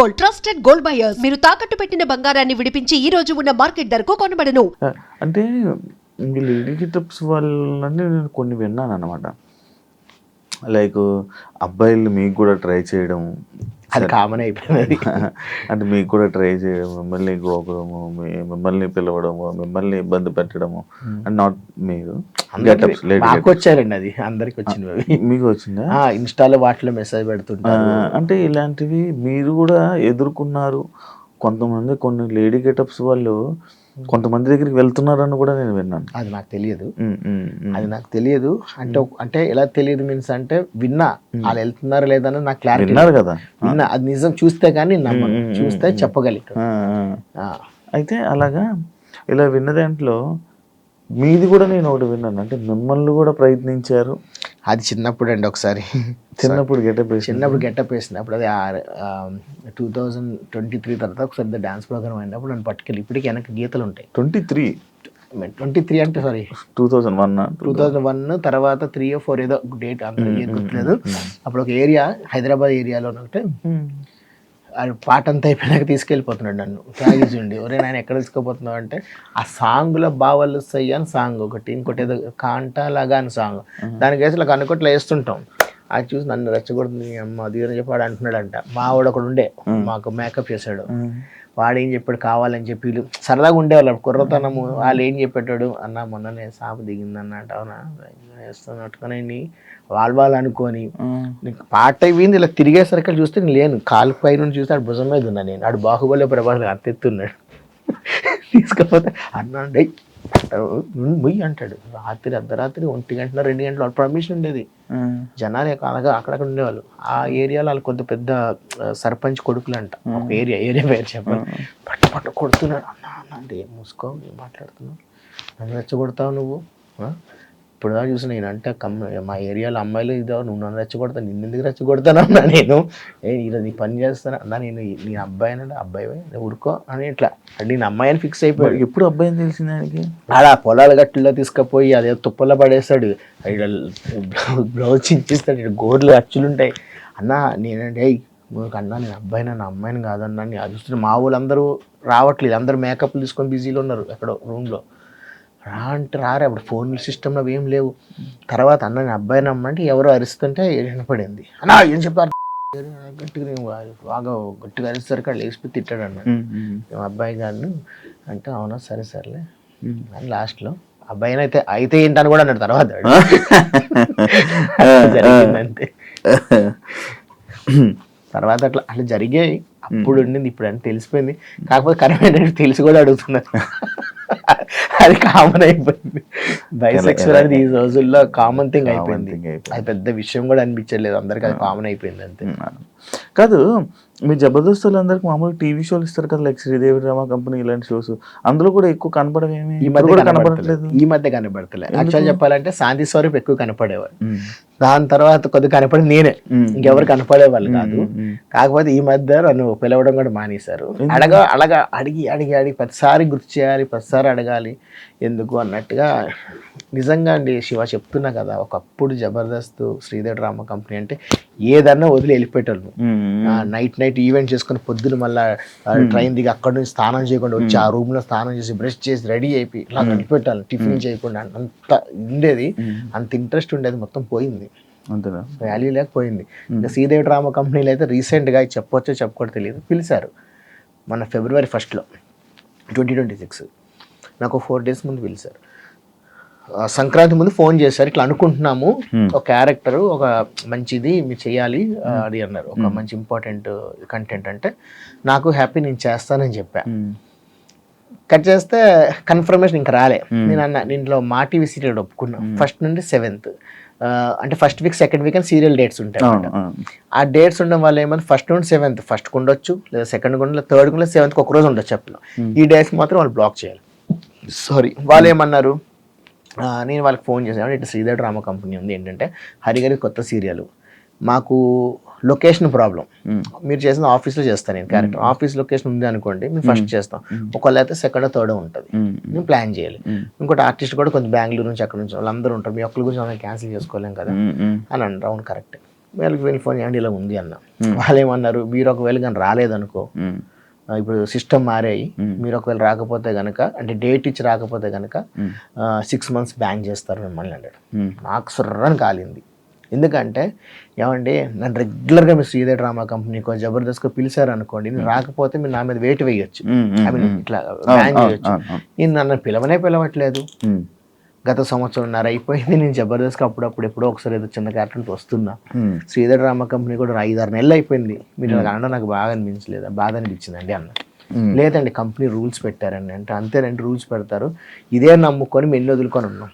Gold, trusted gold buyers. మీరు తాకట్టు పెట్టిన బంగారాన్ని విడిపించి ఈ రోజు ఉన్న మార్కెట్ ధరకు కొనబడను. అంటే లేడీ గెటప్స్ వాళ్ళని నేను కొన్ని విన్నాను అనమాట. లైక్ అబ్బాయిలు మీకు కూడా ట్రై చేయడం, అది కామన్ అయిపోయింది. అంటే మీకు కూడా ట్రై చేయడం, మిమ్మల్ని గోకడము, మిమ్మల్ని పిలవడము, మిమ్మల్ని ఇబ్బంది పెట్టడము, అండ్ నాట్ మీరు గెటప్స్ మాకు వచ్చారండి, అది అందరికి వచ్చినవి. మీకు వచ్చిందా? ఇన్స్టాలో వాటిలో మెసేజ్ పెడుతుంటారు. అంటే ఇలాంటివి మీరు కూడా ఎదుర్కొన్నారు. కొంతమంది కొన్ని లేడీ గెటప్స్ వాళ్ళు కొంతమంది దగ్గరికి వెళ్తున్నారని కూడా నేను విన్నాను. అది నాకు తెలియదు. అంటే ఎలా తెలియదు మీన్స్ అంటే విన్నా, వాళ్ళు వెళ్తున్నారా లేదని నాకు క్లారిటీ విన్నారు కదా. విన్నా, అది నిజం చూస్తే కానీ నమ్మను, చూస్తే చెప్పగలిగాను. అయితే అలాగా ఇలా విన్న దాంట్లో మీది కూడా నేను ఒకటి విన్నాను. అంటే మిమ్మల్ని కూడా ప్రయత్నించారు. అది చిన్నప్పుడు అండి, ఒకసారి చిన్నప్పుడు గెటప్ వేసినప్పుడు, అది 2023 తర్వాత ఒకసారి డాన్స్ ప్రోగ్రామ్ అయినప్పుడు నన్ను పట్టుకెళ్ళి, ఇప్పటికీ వెనక్కి గీతలు ఉంటాయి. 23 అంటే సారీ 2001 తర్వాత 3 or 4 ఏదో డేట్ అంత గుర్తులేదు. అప్పుడు ఒక ఏరియా, హైదరాబాద్ ఏరియాలో ఉంటే పాట అంతా అయిపోయినాక తీసుకెళ్ళిపోతున్నాడు నన్ను తాగేసి ఉండి. ఒరే నాయన ఎక్కడ తీసుకుపోతున్నావు అంటే, ఆ సాంగ్లో బావలు సయ్య అని సాంగ్ ఒకటి, ఇంకోటి ఏదో కాంటాలాగా అని సాంగ్, దానికి వేసి ఇలా కనుకోట్లో వేస్తుంటాం. అది చూసి నన్ను రెచ్చగొడుతుంది, అమ్మ అది అని చెప్పి వాడు అంటున్నాడంట. మా వాడు ఒకడు ఉండే, మాకు మేకప్ చేశాడు. వాడు ఏం చెప్పాడు, కావాలని చెప్పి వీళ్ళు సరదాగా ఉండేవాళ్ళు కుర్రతనము. వాళ్ళు ఏం చెప్పేటాడు, అన్న మొన్న నేను సాపు దిగిందన్నట్టు, అవునా వేస్తున్నట్టుకొని వాళ్ళు అనుకొని పాట అయింది. ఇలా తిరిగేసరికి చూస్తే నేను లేను, కాలు పై నుండి చూస్తే ఆడు భుజం మీద ఉన్నా నేను. ఆడు బాహుబలి ప్రభాస్ అత్తెత్తున్నాడు. తీసుకపోతే అన్నాడు మొయ్యి అంటాడు. రాత్రి అర్ధరాత్రి 1 గంట 2 గంటలు వాళ్ళ పర్మిషన్ ఉండేది. జనాలు అలాగా అక్కడక్కడ ఉండేవాళ్ళు. ఆ ఏరియాలో వాళ్ళు కొంత పెద్ద సర్పంచ్ కొడుకులు అంట, ఒక ఏరియా పేరు చెప్పాలి. పట్ట కొడుతున్నాడు. అన్న అంటే ఏం మూసుకో, ఏం మాట్లాడుతున్నావు, నన్ను రెచ్చగొడతావు నువ్వు. ఇప్పుడు దాకా చూసి నేను అంటే మా ఏరియాలో అమ్మాయిలు ఇదో, నువ్వు నన్ను రెచ్చగొడతాను, నిన్ను ఎందుకు రెచ్చగొడతాను అన్నా. నేను ఈరోజు నీ పని చేస్తాను అన్నా, నేను నీ అబ్బాయి అంటే అబ్బాయి ఊరుకో అని ఇట్లా నేను అమ్మాయి అని ఫిక్స్ అయిపోయాడు. ఎప్పుడు అబ్బాయిని తెలిసింది ఆయనకి? అలా పొలాల గట్టులో తీసుకుపోయి అదే తుప్పల్లో పడేస్తాడు, బ్లౌజ్ చించిస్తాడు, ఇక్కడ గోర్లు అచ్చులుంటాయి. అన్నా నేనంటే అన్నా నేను అబ్బాయినా, నా అమ్మాయిని కాదన్నా. నేను అది చూస్తున్నా, మా వాళ్ళందరూ రావట్లేదు, అందరూ మేకప్లు తీసుకొని బిజీలో ఉన్నారు ఎక్కడో రూమ్లో. రా అంటే రారే, అప్పుడు ఫోన్ సిస్టంలో ఏం లేవు. తర్వాత అన్న నేను అబ్బాయిని అమ్మంటే ఎవరో అరుస్తుంటే వినపడింది. అన్నా ఏం చెప్తారు గట్టిగా, బాగా గట్టిగా అరిస్తారు, అక్కడ లేచిపోయి తిట్టాడు అన్న. అబ్బాయి గారిని అంటే అవునా సరే సర్లే అని లాస్ట్లో అబ్బాయిని అయితే ఏంటని కూడా అన్నాడు. తర్వాత జరిగిందంతే. తర్వాత అట్లా జరిగాయి. అప్పుడు ఉండింది, ఇప్పుడు అంటే తెలిసిపోయింది. కాకపోతే కరెక్ట్ తెలిసి కూడా అడుగుతున్నారు. అది కామన్ అయిపోయింది. బైసెక్సువల్ అనేది ఈ రోజుల్లో కామన్ థింగ్ అయిపోయింది. అది పెద్ద విషయం కూడా అనిపించలేదు అందరికి, అది కామన్ అయిపోయింది అంతే. కాదు, మీ జబర్దస్తులు అందరికి మామూలు టీవీ షోలు ఇస్తారు కదా, లైక్ శ్రీదేవి డ్రామా కంపెనీ ఇలాంటి షోస్, అందులో కూడా ఎక్కువ కనపడవేమి? ఈ మధ్య కనపడతలేదు. యాక్చువల్ చెప్పాలంటే శాంతి స్వరూప్ ఎక్కువ కనపడేవారు. దాని తర్వాత కొద్దిగా కనపడి నేనే, ఇంకెవరు కనపడేవాళ్ళు కాదు. కాకపోతే ఈ మధ్య నన్ను పిలవడం కూడా మానేశారు. అడిగి ప్రతిసారి గుర్తు చేయాలి, ప్రతిసారి అడగాలి ఎందుకు అన్నట్టుగా. నిజంగా అండి శివ చెప్తున్నా కదా, ఒకప్పుడు జబర్దస్త్ శ్రీదేవి డ్రామా కంపెనీ అంటే ఏదన్నా వదిలి వెళ్ళిపోయేటోళ్ళు. నైట్ ఈవెంట్ చేసుకుని పొద్దున మళ్ళీ ట్రైన్ దిగి అక్కడ నుంచి స్నానం చేయకుండా వచ్చి ఆ రూమ్ లో స్నానం చేసి బ్రష్ చేసి రెడీ అయిపోయి ఇలా వెళ్ళిపెట్టాలి, టిఫిన్ చేయకుండా. అంత ఉండేది, అంత ఇంట్రెస్ట్ ఉండేది, మొత్తం పోయింది, వాల్యూ లేకపోయింది. ఇంకా శ్రీదేవి డ్రామా కంపెనీలో అయితే రీసెంట్గా చెప్పొచ్చో చెప్పుకోవడం తెలియదు, పిలిచారు మన February 1 2026. నాకు 4 days ముందు పిలిచారు. సంక్రాంతి ముందు ఫోన్ చేశారు, ఇట్లా అనుకుంటున్నాము ఒక క్యారెక్టర్, ఒక మంచిది మీరు చేయాలి అది అన్నారు, ఒక మంచి ఇంపార్టెంట్ కంటెంట్ అంటే. నాకు హ్యాపీ, నేను చేస్తానని చెప్పా. కట్ చేస్తే కన్ఫర్మేషన్ ఇంకా రాలే. నేను అన్న దీంట్లో మా టీవీ సీరియల్ ఒప్పుకున్నా 1st నుండి 7th, అంటే 1st week 2nd week అని సీరియల్ డేట్స్ ఉంటాయి. ఆ డేట్స్ ఉండడం వల్ల ఏమంటే 1st నుండి 7th, 1st ఉండొచ్చు, లేదా 2nd ఉండదు, 3rd ఉండదు, 7th ఒక రోజు ఉండొచ్చు చెప్పిన. ఈ డేట్స్ మాత్రం వాళ్ళు బ్లాక్ చేయాలి. సారీ, వాళ్ళు ఏమన్నారు, నేను వాళ్ళకి ఫోన్ చేశాను, ఇటు శ్రీదేవి డ్రామా కంపెనీ ఉంది, ఏంటంటే హరిగారి కొత్త సీరియల్, మాకు లొకేషన్ ప్రాబ్లం, మీరు చేసిన ఆఫీస్లో చేస్తాను నేను క్యారెక్టర్, ఆఫీస్ లొకేషన్ ఉంది అనుకోండి, మేము ఫస్ట్ చేస్తాం, ఒకవేళ అయితే 2nd or 3rd ఉంటుంది, మేము ప్లాన్ చేయాలి. ఇంకోటి ఆర్టిస్ట్ కూడా కొంచెం బెంగళూరు నుంచి అక్కడ నుంచి వాళ్ళందరూ ఉంటారు, మీ ఒక్కరి గురించి మనం క్యాన్సిల్ చేసుకోలేం కదా అని అన్నారు. అవును కరెక్ట్. వీళ్ళకి ఫోన్ చేయండి ఇలా ఉంది అన్న. వాళ్ళు ఏమన్నారు, మీరు ఒకవేళ కానీ రాలేదనుకో, ఇప్పుడు సిస్టమ్ మారాయి, మీరు ఒకవేళ రాకపోతే కనుక అంటే డేట్ ఇచ్చి రాకపోతే కనుక 6 months బ్యాన్ చేస్తారు మిమ్మల్ని అన్నాడు. నాకు సుర్రని కాలింది. ఎందుకంటే ఏమండి, నన్ను రెగ్యులర్గా మీరు శ్రీదేవి డ్రామా కంపెనీకో జబర్దస్త్కో పిలిచారు అనుకోండి, నేను రాకపోతే మీరు నా మీద వెయిట్ వేయొచ్చు, ఐ మీన్ ఇట్లా బ్యాన్ చేయొచ్చు. నేను నన్ను పిలవట్లేదు. గత 1.5 సంవత్సరం అయిపోయింది, నేను జబర్దస్త్కి అప్పుడప్పుడు ఎప్పుడో ఒకసారి ఏదో చిన్న క్యారెక్టర్తో వస్తున్నా. శ్రీధర్ డ్రామా కంపెనీ కూడా 5-6 నెలలు అయిపోయింది, మీరు అనడం నాకు బాగా అనిపించలేదు, బాధ అనిపించిందండి అన్న. లేదండి కంపెనీ రూల్స్ పెట్టారండి అంటే, అంతేనండి రూల్స్ పెడతారు, ఇదే నమ్ముకొని మేము వదులుకొని ఉన్నాం.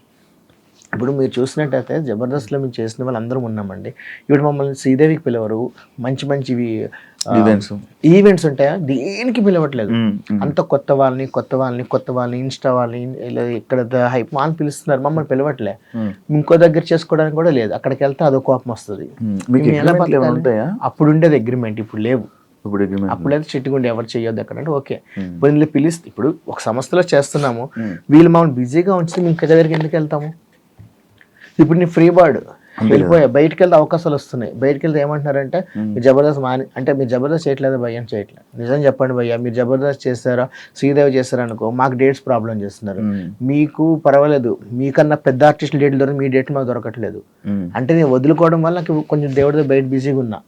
ఇప్పుడు మీరు చూసినట్టయితే జబర్దస్త్లో మేము చేసిన వాళ్ళు అందరం ఉన్నామండి. ఇప్పుడు మమ్మల్ని శ్రీదేవికి పిలవరు, మంచివి ఈవెంట్స్ ఉంటాయా, దేనికి పిలవట్లేదు. అంత కొత్త వాళ్ళని ఇన్స్టా వాళ్ళని ఇలా ఇక్కడ హైప్ అని పిలుస్తున్నారు, మమ్మల్ని పిలవట్లే. ఇంకో దగ్గర చేసుకోవడానికి కూడా లేదు, అక్కడికి వెళ్తే అదో కోపం వస్తుంది. అప్పుడు ఉండేది అగ్రిమెంట్, ఇప్పుడు లేవు. అప్పుడైతే చిట్టుగుండి ఎవరు చేయొద్దు అక్కడ అంటే ఓకే. ఇప్పుడు ఇందులో పిలిస్తే, ఇప్పుడు ఒక సంస్థలో చేస్తున్నాము, వీళ్ళు మమ్మల్ని బిజీగా ఉంచితే మేము ఇంక దగ్గరికి ఎందుకు వెళ్తాము? ఇప్పుడు నీ ఫ్రీ బర్డ్ వెళ్ళిపోయా, బయటకు వెళ్తే అవకాశాలు వస్తున్నాయి. బయటకు వెళ్తే ఏమంటున్నారంటే, మీరు జబర్దస్త్ అంటే మీరు జబర్దస్త్ చేయట్లేదు భయ్య అని చేయట్లేదు. నిజం చెప్పండి భయ్య, మీరు జబర్దస్త్ చేస్తారా, శ్రీదేవి చేస్తారా అనుకో, మాకు డేట్స్ ప్రాబ్లం చేస్తున్నారు. మీకు పర్వాలేదు, మీకన్నా పెద్ద ఆర్టిస్టులు డేట్లు దొరికి మీ డేట్లు మాకు దొరకట్లేదు అంటే, నేను వదులుకోవడం వల్ల నాకు కొంచెం దేవుడితో బయట బిజీగా ఉన్నా,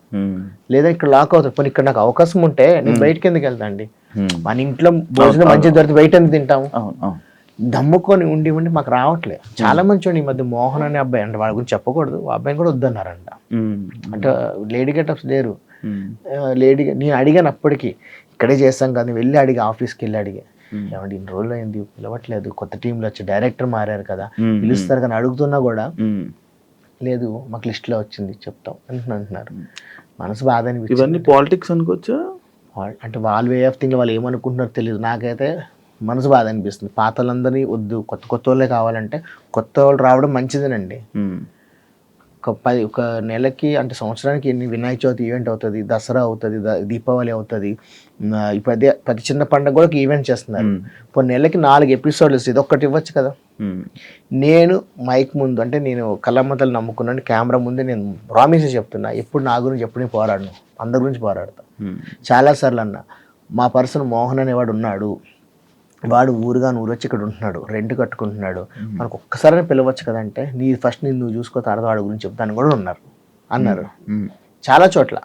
లేదా ఇక్కడ లాక్ అవుతుంది. పోనీ ఇక్కడ నాకు అవకాశం ఉంటే నేను బయటకి ఎందుకు వెళ్తా అండి? మన ఇంట్లో భోజనం మంచిగా దొరికి బయట ఎందుకు తింటాము? దమ్ముకొని ఉండి మాకు రావట్లేదు. చాలా మంచి ఈ మధ్య మోహన్ అనే అబ్బాయి, అంటే వాడి గురించి చెప్పకూడదు, ఆ అబ్బాయిని కూడా వద్దన్నారంట. అంటే లేడీ గెటప్స్ లేరు, లేడీగా నేను అడిగాను అప్పటికి, ఇక్కడే చేస్తాం కదా, వెళ్ళి అడిగి ఆఫీస్కి వెళ్ళి అడిగా, ఏమంటే ఇన్ని రోజులు అయింది పిలవట్లేదు, కొత్త టీంలో వచ్చి డైరెక్టర్ మారారు కదా పిలుస్తారు కానీ అడుగుతున్నా కూడా లేదు, మాకు లిస్ట్లో వచ్చింది చెప్తాం అంటున్నారు. మనసు బాధ అనిపించింది. ఇవన్నీ పాలిటిక్స్ అనుకోవచ్చా? అంటే వాళ్ళ వే ఆఫ్ థింగ్, వాళ్ళు ఏమనుకుంటున్నారో తెలియదు. నాకైతే మనసు బాధ అనిపిస్తుంది. పాత వాళ్ళందరినీ వద్దు, కొత్త వాళ్ళే కావాలంటే కొత్త వాళ్ళు రావడం మంచిదేనండి. ఒక నెలకి అంటే సంవత్సరానికి ఎన్ని వినాయక చవితి ఈవెంట్ అవుతుంది, దసరా అవుతుంది, దీపావళి అవుతుంది, ఇప్పుడు అదే ప్రతి చిన్న పండుగ కూడా ఈవెంట్ చేస్తున్నారు. ఇప్పుడు నెలకి 4 ఎపిసోడ్లు ఇది ఒక్కటి ఇవ్వచ్చు కదా. నేను మైక్ ముందు అంటే నేను కళ్ళమ్మతలు నమ్ముకున్నాను, కెమెరా ముందే నేను ప్రామిస్ చెప్తున్నా, ఎప్పుడు నా గురించి ఎప్పుడు నేను పోరాడను, అందరి గురించి పోరాడతా. చాలాసార్లు అన్న, మా పర్సన్ మోహన్ అనేవాడు ఉన్నాడు, వాడు ఊరుగా వచ్చి ఇక్కడ ఉంటున్నాడు, రెంట్ కట్టుకుంటున్నాడు, మనకు ఒక్కసారి పిలవచ్చు కదా అంటే, ఫస్ట్ నువ్వు చూసుకో, తర్వాత వాడి గురించి చెప్తాను కూడా అన్నారు చాలా చోట్ల.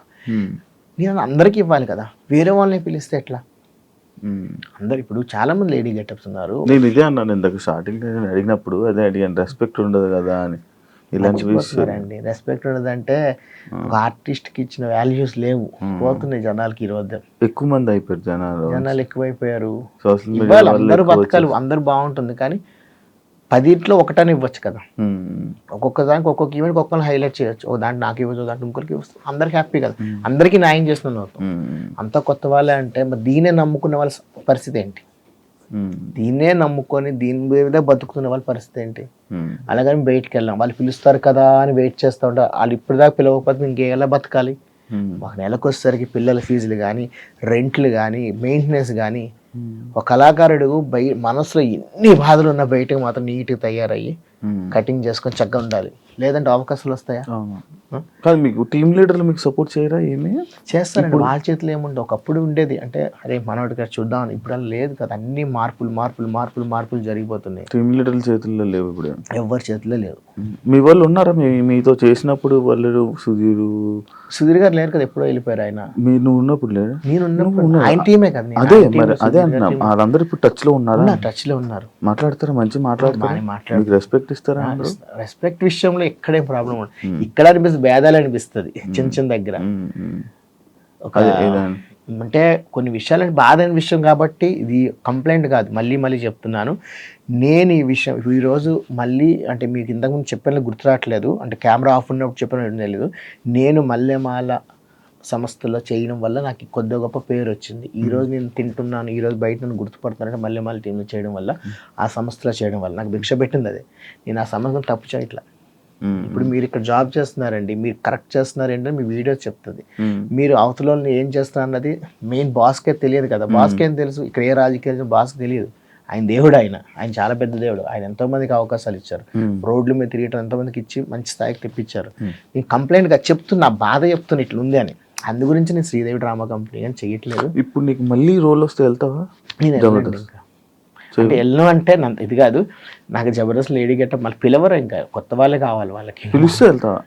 నేను అందరికీ ఇవ్వాలి కదా, వేరే వాళ్ళని పిలిస్తే ఎట్లా? అందరు ఇప్పుడు చాలా మంది లేడీ గెటప్స్ ఉన్నారు. నేను ఇదే అన్నాను ఇందాక స్టార్టింగ్ అడిగినప్పుడు, అదే అడిగాను, రెస్పెక్ట్ ఉండదు కదా అని. ఇలాంటి అండి రెస్పెక్ట్ ఉండదంటే, ఒక ఆర్టిస్ట్కి ఇచ్చిన వాల్యూస్ లేవు, పోతున్నాయి జనాలకి. ఈరోజు ఎక్కువ మంది అయిపోయారు, జనాలు ఎక్కువైపోయారు. సోషల్ మీడియా అందరూ బతకాలి, అందరూ బాగుంటుంది, కానీ 10 ఒక్కటని ఇవ్వచ్చు కదా. ఒక్కొక్క దానికి ఒక్కొక్క ఈవెంట్కి ఒక్కరిని హైలైట్ చేయొచ్చు. ఒక దాంట్లో నాకు ఇవ్వచ్చు, దాంట్లో ఇంకొకరికి ఇవ్వచ్చు, అందరికి హ్యాపీ కదా, అందరికీ న్యాయం చేస్తున్నాను. అంత కొత్త వాళ్ళే అంటే మరి దీన్నే నమ్ముకునే వాళ్ళ పరిస్థితి ఏంటి? దీన్నే నమ్ముకొని దీని మీద బతుకుతున్న వాళ్ళ పరిస్థితి ఏంటి? అలాగని బయటకు వెళ్ళాం, వాళ్ళు పిలుస్తారు కదా అని వెయిట్ చేస్తూ ఉంటారు. వాళ్ళు ఇప్పుడు దాకా పిలవకపోతే ఇంకేలా బతకాలి? ఒక నెలకు వచ్చేసరికి పిల్లల ఫీజులు కానీ, రెంట్లు కానీ, మెయింటెనెన్స్ కానీ, ఒక కళాకారుడు మనసులో ఎన్ని బాధలు ఉన్న బయటకు మాత్రం నీట్గా తయారయ్యి కటింగ్ చేసుకొని చక్కగా ఉండాలి, లేదంటే అవకాశాలు వస్తాయా? కాదు, మీకు టీమ్ లీడర్లు మీకు సపోర్ట్ చేయరా? ఏమి చేస్తారండి, వాళ్ళ చేతిలో ఏముంటుంది. ఒకప్పుడు ఉండేది అంటే, అరే మనోడి గారు చూద్దాం, ఇప్పుడు లేదు కదా, అన్ని మార్పులు జరిగిపోతున్నాయి. టీమ్ లీడర్ల చేతుల్లో లేవు, ఇప్పుడు ఎవరి చేతిలో లేవు. మీ వాళ్ళు ఉన్నారా మీతో చేసినప్పుడు? వాళ్ళు సుధీర్ గారు లేరు కదా, ఎప్పుడో వెళ్ళిపోయారు ఆయన. నువ్వు ఉన్నప్పుడు లేరు? నేను ఉన్నప్పుడు ఆయన టీమే కదా. అదే అంటున్నా, వాళ్ళందరూ ఇప్పుడు టచ్ లో ఉన్నారా? టచ్ లో ఉన్నారు, మాట్లాడతారా, మంచి మాట్లాడతారు, రెస్పెక్ట్ ఇస్తారా? రెస్పెక్ట్ విషయంలో ఎక్కడేం ప్రాబ్లం ఉండదు. ఇక్కడ అనిపిస్తుంది, భేదాలు అనిపిస్తుంది చిన్న దగ్గర. అంటే కొన్ని విషయాలు బాధ అయిన విషయం కాబట్టి ఇది కంప్లైంట్ కాదు, మళ్ళీ చెప్తున్నాను. నేను ఈ విషయం ఈరోజు మళ్ళీ అంటే మీకు ఇంతకుముందు చెప్పిన గుర్తు రావట్లేదు, అంటే కెమెరా ఆఫ్ ఉన్నప్పుడు చెప్పిన తెలియదు. నేను మల్లెమాల సంస్థలో చేయడం వల్ల నాకు కొద్దిగా గొప్ప పేరు వచ్చింది. ఈరోజు నేను తింటున్నాను, ఈరోజు బయట నన్ను గుర్తుపడతానంటే మల్లెమాల టీంలో చేయడం వల్ల, ఆ సంస్థలో చేయడం వల్ల నాకు భిక్ష పెట్టింది అదే. నేను ఆ సంస్థను తప్పు చేయట్లా. ఇప్పుడు మీరు ఇక్కడ జాబ్ చేస్తున్నారండి, మీరు కరెక్ట్ చేస్తున్నారంటే మీ వీడియో చెప్తుంది. మీరు అవతలని ఏం చేస్తున్నారు అన్నది మెయిన్ బాస్కే తెలియదు కదా. బాస్కి ఏం తెలుసు, ఇక్కడ ఏ రాజకీయ బాస్కి తెలియదు. ఆయన దేవుడు, ఆయన చాలా పెద్ద దేవుడు. ఆయన ఎంతో మందికి అవకాశాలు ఇచ్చారు, రోడ్ల మీద తిరిగటం ఎంతో మందికి ఇచ్చి మంచి స్థాయికి తెప్పించారు. నేను కంప్లైంట్గా చెప్తున్నా, బాధ చెప్తున్నా ఇట్లా ఉంది అని. అందు గురించి నేను శ్రీదేవి డ్రామా కంపెనీ అని చేయట్లేదు. ఇప్పుడు నీకు మళ్ళీ రోల్ వస్తే వెళ్తావా? నేను వెళ్ళండి ఇంకా, అంటే వెళ్ళను అంటే ఇది కాదు, నాకు జబర్దస్త్ లేడీ గెటప్ మళ్ళీ పిలవరు, ఇంకా కొత్త వాళ్ళే కావాలి. వాళ్ళకి పిలిస్తే వెళ్తావా?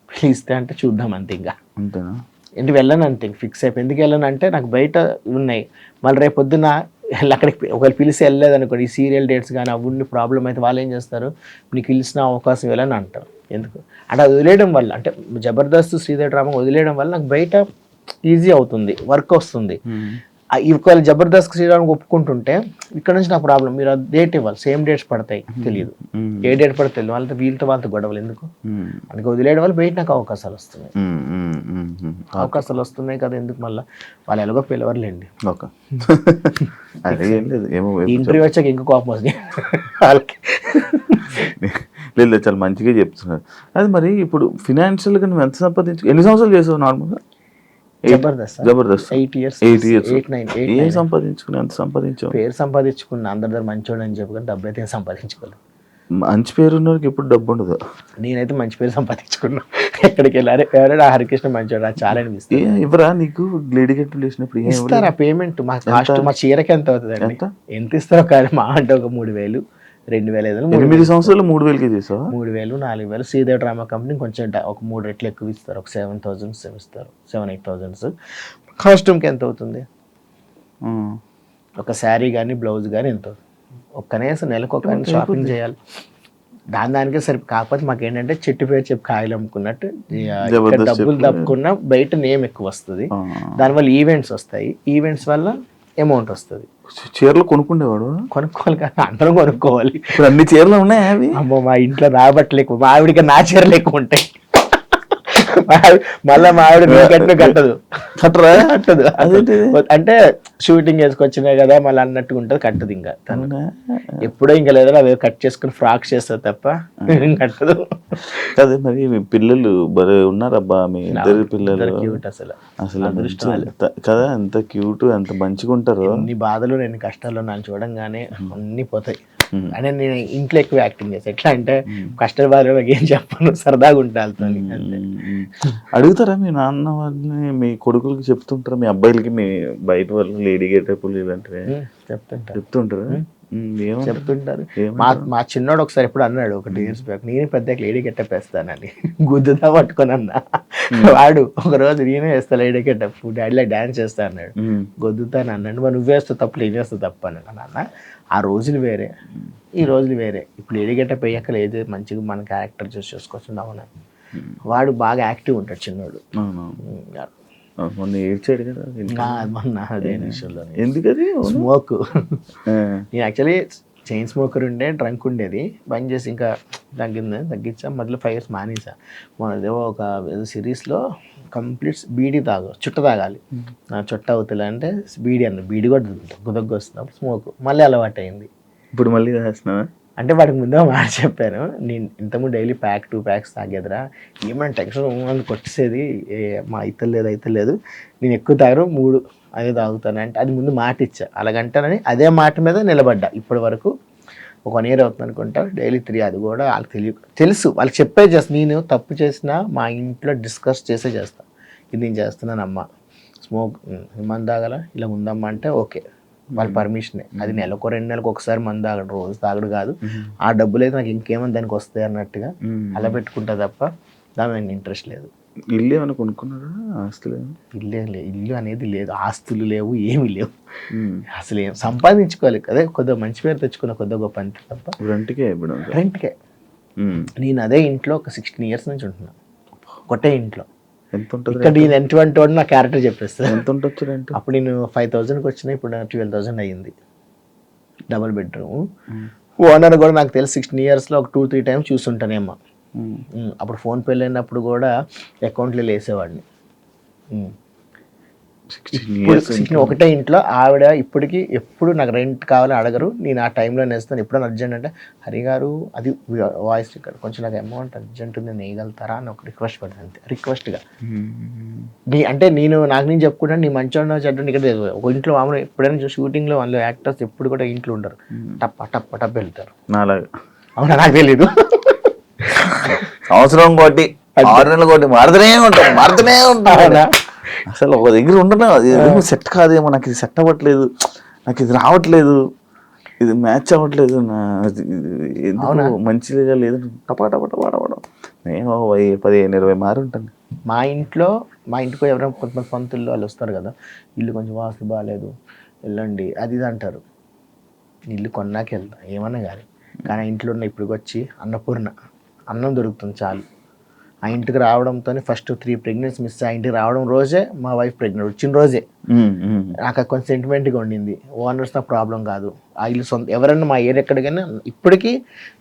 పిలిస్తే అంటే చూద్దాం అంతే, ఇంకా అంతేనా? ఏంటి వెళ్ళను అంతే, ఫిక్స్ అయిపోయి. ఎందుకు వెళ్ళను అంటే నాకు బయట ఉన్నాయి, మళ్ళీ రేపు పొద్దున్న అక్కడికి ఒకవేళ పిలిచి వెళ్ళలేదు అనుకోండి, ఈ సీరియల్ డేట్స్ కానీ అవి ప్రాబ్లం అయితే వాళ్ళు ఏం చేస్తారు, నీకు పిలిచిన అవకాశం వెళ్ళని అంటారు. ఎందుకు అంటే అది వదిలేయడం వల్ల, అంటే జబర్దస్త్ శ్రీదేవి డ్రామా వదిలేయడం వల్ల నాకు బయట ఈజీ అవుతుంది, వర్క్ వస్తుంది. ఒకవేళ జబర్దస్త్ శ్రీరామ్ ఒప్పుకుంటుంటే ఇక్కడ నుంచి నాకు ప్రాబ్లం, మీరు డేట్ ఇవ్వాలి, సేమ్ డేట్స్ పడతాయి, తెలియదు ఏ డేట్ పడితే తెలియదు, వాళ్ళతో గొడవలు ఎందుకు, అందుకే వదిలేయడం వల్ల బయట నాకు అవకాశాలు వస్తున్నాయి. అవకాశాలు వస్తున్నాయి కదా, ఎందుకు మళ్ళీ వాళ్ళు ఎలాగో పిలవర్లేండి. ఓకే, అదే ఏం లేదు, ఏమో ఇంటర్వ్యూ వచ్చాక ఇంకా కోపం వస్తుంది వాళ్ళకి. లేదు, చాలా మంచిగా చెప్తున్నారు. అది మరి ఇప్పుడు ఫినాన్షియల్గా నువ్వు ఎంత సంపాదించు, ఎన్ని సంవత్సరాలు చేసావు నార్మల్గా? జబర్దస్త్ 8 years. ఏం సంపాదించుకుని, ఎంత సంపాదించావు? పేరు సంపాదించుకున్నా, అందరి దగ్గర మంచోడు అని చెప్పుకొని డబ్బు అయితే సంపాదించుకోలేదు. మంచి పేరు ఉన్నవారికి ఎప్పుడు డబ్బు ఉండదు. నేనైతే మంచి పేరు సంపాదించుకున్నా, ఎక్కడికి వెళ్ళారు ఎవరైనా హరికృష్ణ మంచోడు చాలా అనిపిస్తుంది. ఇవరా నీకు లేడీ గెట్ వేసినప్పుడు ఇస్తారా పేమెంట్? మా కాస్ట్ మా చీరకి ఎంత అవుతుంది, ఎంత ఇస్తారో కానీ మా అంటే ఒక 3,000, 2,500. 8 సంవత్సరాలు 3,000కి చేసావా? 3,000, 4,000. శ్రీదేవి డ్రామా కంపెనీ కొంచెం ఒక 3 రెట్లు ఎక్కువ ఇస్తారు, ఒక 7,000 ఇస్తారు, 7,000-8,000. కాస్ట్యూమ్కి ఎంత అవుతుంది, ఒక శారీ కానీ బ్లౌజ్ కానీ ఎంత అవుతుంది, ఒక కనీసం నెలకు ఒక షాపింగ్ చేయాలి, దానికే సరి. కాకపోతే మాకు ఏంటంటే చెట్టు పేరు చెప్పి కాయలు అమ్ముకున్నట్టు డబ్బులు తప్పుకున్నా బయట నేమ్ ఎక్కువ వస్తుంది, దానివల్ల ఈవెంట్స్ వస్తాయి, ఈవెంట్స్ వల్ల అమౌంట్ వస్తుంది. చీరలు కొనుక్కుండేవాడు? కొనుక్కోవాలి కానీ అందరం కొనుక్కోవాలి. ఇప్పుడు అన్ని చీరలు ఉన్నాయి అవి. అమ్మో, మా ఇంట్లో నా బట్టలు ఎక్కువ, మా ఆవిడికి నా చీరలు ఎక్కువ ఉంటాయి. మళ్ళా మా ఆవిడ కట్టదు. అంటే షూటింగ్ వేసుకొచ్చినాయి కదా మళ్ళీ అన్నట్టుగా ఉంటుంది, కట్టదు. ఇంకా ఎప్పుడో ఇంకా లేదా అవి కట్ చేసుకుని ఫ్రాక్స్ చేస్తారు తప్ప కట్టదు. అదే మరి మీ పిల్లలు బరే ఉన్నారబ్బా, మీ ఇద్దరు పిల్లలు క్యూట్, అసలు కదా, ఎంత క్యూట్, ఎంత మంచిగా ఉంటారు. ఎన్ని బాధలు ఎన్ని కష్టాలు నన్ను చూడంగానే అన్ని పోతాయి. అంటే నేను ఇంట్లో ఎక్కువ యాక్టింగ్ చేస్తాను, ఎట్లా అంటే కష్టాలు బాధలు ఏం చెప్పను, సరదాగా ఉంటాను. అడుగుతారా మీ నాన్న వాళ్ళని, మీ కొడుకులకి చెప్తుంటారా, మీ అబ్బాయిలకి మీ బయట వాళ్ళు లేడీ గెటప్లు ఇలాంటివి చెప్తుంటారా? చెప్తుంటారు. మా చిన్నోడు ఒకసారి ఎప్పుడు అన్నాడు, ఒక 2 years బ్యాక్, నేనే పెద్ద లేడీ గెటప్ వేస్తానని. గుద్దుదా పట్టుకొని అన్నా. వాడు ఒక రోజు నేనే వేస్తా లేడీ గెటప్, డాడీలో డాన్స్ చేస్తా అన్నాడు. గుద్దుతాను అన్నాడు. మరి నువ్వేస్తావు తప్పు, నేను చేస్తా తప్పు అన్నాడు. అన్న ఆ రోజులు వేరే, ఈ రోజులు వేరే. ఇప్పుడు లేడీ గెటప్ వేయక లేదు, మంచిగా మన క్యారెక్టర్ చూసి చూసుకోవచ్చు. అవునా, వాడు బాగా యాక్టివ్ ఉంటాడు చిన్నోడు. మొన్న ఏడ్చాడు కదా మొన్న అదే విషయంలో. ఎందుకది? స్మోక్. నేను యాక్చువల్లీ చైన్ స్మోకర్ ఉండే, డ్రంక్ ఉండేది, బంద్ చేసి ఇంకా తగ్గించా. మధ్యలో 5 years మానేసా. మనదేవో ఒక సిరీస్లో కంప్లీట్ బీడీ చుట్ట తాగాలి, చుట్ట అవుతుంది అంటే బీడీ అన్న, బీడీ కూడా గుదగ్గు వస్తున్నప్పుడు స్మోక్ మళ్ళీ అలవాటు అయింది. ఇప్పుడు మళ్ళీ చేస్తున్నావా? అంటే వాడికి ముందే మాట చెప్పాను, నేను ఇంతకుముందు డైలీ 2 packs తాగేదిరా, ఏమైనా టెన్షన్ అని కొట్టేసేది, మా అయితే లేదు, నేను ఎక్కువ తాగరు 3 అదే తాగుతాను అంటే, అది ముందు మాట ఇచ్చా, అలాగంటానని అదే మాట మీద నిలబడ్డా. ఇప్పటి వరకు ఒక 1 year అవుతుంది అనుకుంటా, డైలీ 3. అది కూడా వాళ్ళకి తెలుసు, వాళ్ళకి చెప్పే చేస్తాను. నేను తప్పు చేసినా మా ఇంట్లో డిస్కస్ చేసే చేస్తాను, ఇది నేను చేస్తున్నానమ్మా, స్మోక్ మందు తాగల ఇలా ఉందమ్మా అంటే ఓకే, వాళ్ళ పర్మిషనే. అది నెలకు 2 నెలలకు ఒకసారి మందు తాగడు, రోజు తాగడు కాదు. ఆ డబ్బులు అయితే నాకు ఇంకేమని దానికి వస్తాయి అన్నట్టుగా అలా పెట్టుకుంటా తప్ప దాని నాకు ఇంట్రెస్ట్ లేదు. ఇల్లు ఏమైనా కొనుక్కున్నారా? ఆస్తులు? ఇల్లు అనేది లేదు, ఆస్తులు లేవు, ఏమి లేవు, అసలు ఏం సంపాదించుకోవాలి కదా, కొద్దిగా మంచి పేరు తెచ్చుకున్న కొద్దిగా గొప్ప అంతే తప్ప. రెంట్కే. నేను అదే ఇంట్లో ఒక 16 years నుంచి ఉంటున్నా, ఒకటే ఇంట్లో. ఇక్కడ నేను ఎటువంటి వాడు నా క్యారెక్టర్ చెప్పేస్తాను. ఎంత ఉండొచ్చు రెంట్? అప్పుడు నేను 5,000కి వచ్చినా, ఇప్పుడు 12,000 అయ్యింది, డబుల్ బెడ్రూమ్. ఓనర్ కూడా నాకు తెలిసి 16 yearsలో ఒక 2-3 times చూస్తుంటానేమో. అప్పుడు ఫోన్ పే లేనప్పుడు కూడా అకౌంట్లో వేసేవాడిని. ఒకటే ఇంట్లో ఆవిడ ఇప్పటికి ఎప్పుడు నాకు రెంట్ కావాలని అడగరు, నేను ఆ టైంలో నేస్తాను. ఎప్పుడైనా అర్జెంట్ అంటే హరి గారు అది వాయిస్ రికార్డ్ కొంచెం నాకు అమౌంట్ అర్జెంట్ ఉంది నేయగలుగుతారా అని ఒక రిక్వెస్ట్ పెడతాను అంతే, రిక్వెస్ట్గా. అంటే నేను చెప్పుకుంటాను నీ మంచిగా చెడ్డ ఇక్కడ ఒక ఇంట్లో మామూలు ఎప్పుడైనా షూటింగ్లో వాళ్ళు యాక్టర్స్ ఎప్పుడు కూడా ఇంట్లో ఉండరు, టప్ టప్ టప్ వెళ్తారు. అవునా నాకు తెలీదు. సంవత్సరం కోటి 6 నెలల కోటి మారుతూనే ఉంటాం. అసలు ఒక దగ్గర ఉండడం సెట్ కాదేమో, నాకు ఇది సెట్ అవ్వట్లేదు, నాకు ఇది రావట్లేదు, ఇది మ్యాచ్ అవ్వట్లేదు, మంచిగా లేదు, టపాటపడడం. నేను 15-20 మారి ఉంటాను. మా ఇంటికి ఎవరైనా కొంతమంది పంతుల్లో వాళ్ళు వస్తారు కదా, ఇల్లు కొంచెం వాస్తు బాగాలేదు వెళ్ళండి అది ఇది అంటారు. ఇల్లు కొన్నాక వెళ్తాం ఏమన్నా కానీ ఇంట్లో ఉన్న ఇప్పుడు వచ్చి అన్నపూర్ణ అన్నం దొరుకుతుంది చాలు. ఆ ఇంటికి రావడంతో ఫస్ట్ 3 ప్రెగ్నెన్సీ మిస్. ఆ ఇంటికి రావడం రోజే మా వైఫ్ ప్రెగ్నెంట్ వచ్చిన రోజే నాకు కొంచెం సెంటిమెంట్గా ఉండింది. ఓనర్స్ నాకు ప్రాబ్లం కాదు, ఆ ఇల్లు సొంత ఎవరైనా మా ఏరియా ఎక్కడికైనా ఇప్పటికీ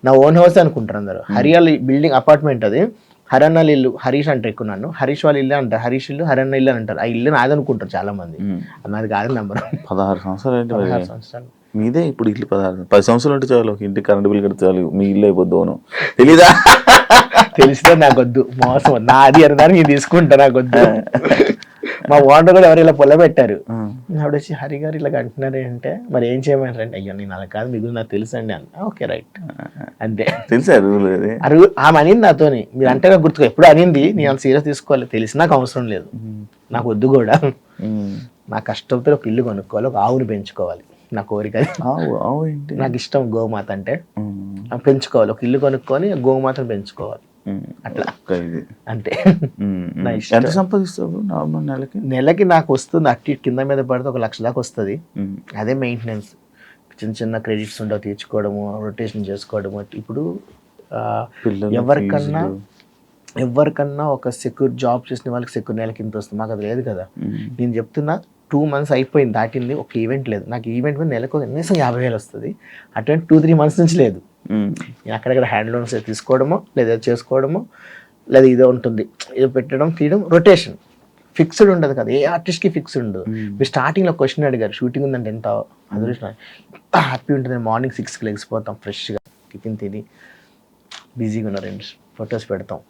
నా ఓన్ హౌస్ అనుకుంటారు అందరు. హరియాల బిల్డింగ్ అపార్ట్మెంట్ అది, హరన్నల ఇల్లు, హరీష్ అంటారు ఎక్కువ నన్ను, హరీష్ వాళ్ళ ఇల్లు అంటారు, హరీష్ ఇల్లు హరన్న ఇల్లు అంటారు. ఆ ఇల్లు నాది అనుకుంటారు చాలా మంది, నాది కాదు నెంబర్. 16 సంవత్సరాలు మీదే ఇప్పుడు ఇల్లు. 10 సంవత్సరాలు అంటే చాలు, ఇంటికి కరెంట్ బిల్ కడితే చాలు, మీ ఇల్లు అయిపోద్దాను. తెలీదా? తెలిసితే నాకొద్దు, మోసం నాది అని నేను తీసుకుంటా, నాకొద్దు. మా ఓనర్ కూడా ఎవరు ఇలా పొల్ల పెట్టారు, ఆవిడ వచ్చి హరి గారు ఇలా అంటున్నారే అంటే మరి ఏం చేయమంటారంటే అయ్యో నేను అలా కాదు, మీకు నాకు తెలుసు అండి అన్న. ఓకే రైట్ అంతే. తెలుసా ఆమె అనింది నాతోని, మీరు అంటే నాకు గుర్తుకో ఎప్పుడు అనింది, నేను అంత సీరియస్ తీసుకోవాలి, తెలిసి నాకు అవసరం లేదు, నాకు వద్దు కూడా. నా కష్టంతో ఒక ఇల్లు కొనుక్కోవాలి, ఒక ఆవుని పెంచుకోవాలి, నా కోరిక. నాకు ఇష్టం గోమాత అంటే, పెంచుకోవాలి, ఒక ఇల్లు కొనుక్కొని గోమాతను పెంచుకోవాలి అట్లా అంతే. ఎంత సంపాదిస్తావు నార్మల్ నెలకి నాకు వస్తుంది అట్టి కింద మీద పడితే 1 లక్ష దాకా వస్తుంది. అదే మెయింటెనెన్స్, చిన్న చిన్న క్రెడిట్స్ ఉండవు తీర్చుకోవడము, రొటేషన్ చేసుకోవడము. ఇప్పుడు ఎవరికన్నా ఒక సెక్యూర్ జాబ్ చేసిన వాళ్ళకి సెక్యూర్ నెలకి ఇంత వస్తుంది, మాకు అది లేదు కదా. నేను చెప్తున్నా 2 months అయిపోయింది దాటింది, ఒక ఈవెంట్ లేదు నాకు. ఈవెంట్ మీద నెలకు కనీసం 50,000 వస్తుంది, అటువంటి 2-3 months నుంచి లేదు. నేను అక్కడక్కడ హ్యాండ్ లోన్స్ తీసుకోవడమో లేదా చేసుకోవడమో లేదా ఇదే ఉంటుంది, ఇది పెట్టడం తీయడం, రొటేషన్ ఫిక్స్డ్ ఉండదు కదా, ఏ ఆర్టిస్ట్కి ఫిక్స్డ్ ఉండదు. మీరు స్టార్టింగ్లో క్వశ్చన్ అడిగారు షూటింగ్ ఉందంటే ఎంత అదృష్టం, ఎంత హ్యాపీ ఉంటుంది. మార్నింగ్ 6కి లెగిసిపోతాం, ఫ్రెష్గా టిఫిన్ తిని బిజీగా ఉన్న 2 ఫొటోస్ పెడతాం.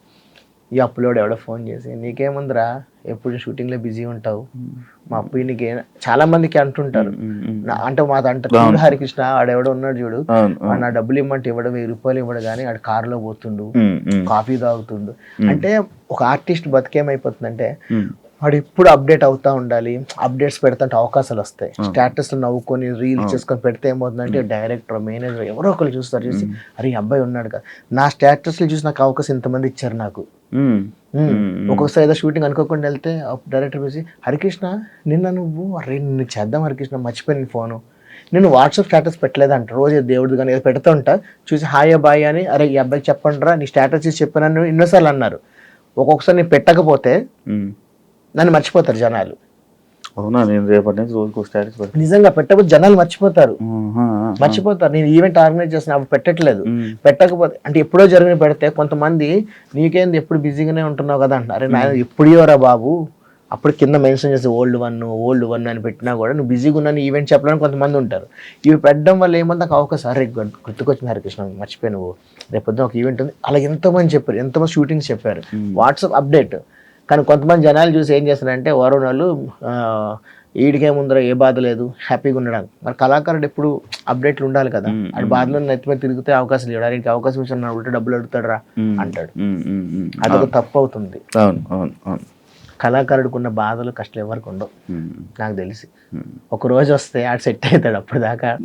ఈ అప్లోడ్ ఎవడో ఫోన్ చేసి నీకేముందిరా ఎప్పుడు షూటింగ్లో బిజీ ఉంటావు, మా అప్పు నీకే చాలా మందికి అంటుంటారు. అంటే మాది అంటారు హరికృష్ణ ఆడెవడో ఉన్నాడు చూడు, నా డబ్బులు ఇమ్మంటే ఇవ్వడు, 1000 రూపాయలు ఇవ్వడు కానీ ఆడు కారులో పోతుండు, కాఫీ తాగుతుండు. అంటే ఒక ఆర్టిస్ట్ బతికేమైపోతుందంటే వాడు ఎప్పుడు అప్డేట్ అవుతా ఉండాలి, అప్డేట్స్ పెడతాంటే అవకాశాలు వస్తాయి. స్టేటస్లో నవ్వుకొని రీల్స్ చేసుకొని పెడితే ఏమవుతుందంటే డైరెక్టర్ మేనేజర్ ఎవరో ఒకరు చూస్తారు, చూసి అరే అబ్బాయి ఉన్నాడు కదా. నా స్టేటస్లు చూసి నాకు అవకాశం ఇంతమంది ఇచ్చారు నాకు. ఒక్కొక్కసారి ఏదో షూటింగ్ అనుకోకుండా వెళ్తే డైరెక్టర్ చూసి హరికృష్ణ నిన్న నువ్వు అరే నిన్ను చేద్దాం హరికృష్ణ మర్చిపోయిన ఫోను, నేను వాట్సాప్ స్టేటస్ పెట్టలేదంట, రోజు దేవుడిది కానీ ఏదో పెడుతూ ఉంటా, చూసి హాయ్ అబ్బాయి అని అరే ఈ అబ్బాయికి చెప్పండి రా నీ స్టేటస్ చూసి చెప్పానని ఎన్నోసార్లు అన్నారు. ఒక్కొక్కసారి నేను పెట్టకపోతే నన్ను మర్చిపోతారు జనాలు. అవునా, నేను రేపటి నుంచి రోజుకు స్టేటస్ నిజంగా పెట్టకపోతే జనాలు మర్చిపోతారు. నేను ఈవెంట్ ఆర్గనైజ్ చేసిన అవి పెట్టట్లేదు, పెట్టకపోతే అంటే ఎప్పుడో జరిగిన పెడితే కొంతమంది నీకేంది ఎప్పుడు బిజీగానే ఉంటున్నావు కదా అంటారు. అరే నా ఎప్పుడోరా బాబు, అప్పుడు కింద మెన్షన్ చేసి ఓల్డ్ వన్ అని పెట్టినా కూడా నువ్వు బిజీగా ఉన్నాను ఈవెంట్ చెప్పడానికి కొంతమంది ఉంటారు. ఇవి పెట్టడం వల్ల ఏమంటే నాకు అవకాశం, అరే గుర్తుకొచ్చింది హరికృష్ణ మర్చిపోయి నువ్వు రేపొద్దున ఒక ఈవెంట్ ఉంది, అలా ఎంతోమంది చెప్పారు, ఎంతోమంది షూటింగ్స్ చెప్పారు, వాట్సాప్ అప్డేట్. కానీ కొంతమంది జనాలు చూసి ఏం చేస్తారంటే వరుణ్ వాళ్ళు ఈడికే ముందర ఏ బాధ లేదు హ్యాపీగా ఉండడానికి. మరి కళాకారుడు ఎప్పుడు అప్డేట్లు ఉండాలి కదా, అది బాధలో నెత్తి మీద తిరిగితే అవకాశం లేదు, ఇంటికి అవకాశం ఇచ్చిన ఉంటే డబ్బులు అడుగుతాడు రా అంటాడు. అదొక తప్పు అవుతుంది. కళాకారుడికి ఉన్న బాధలు కష్టాలు ఎవరికి ఉండవు నాకు తెలిసి. ఒక రోజు వస్తే ఆడు సెట్ అవుతాడు, అప్పుడు దాకా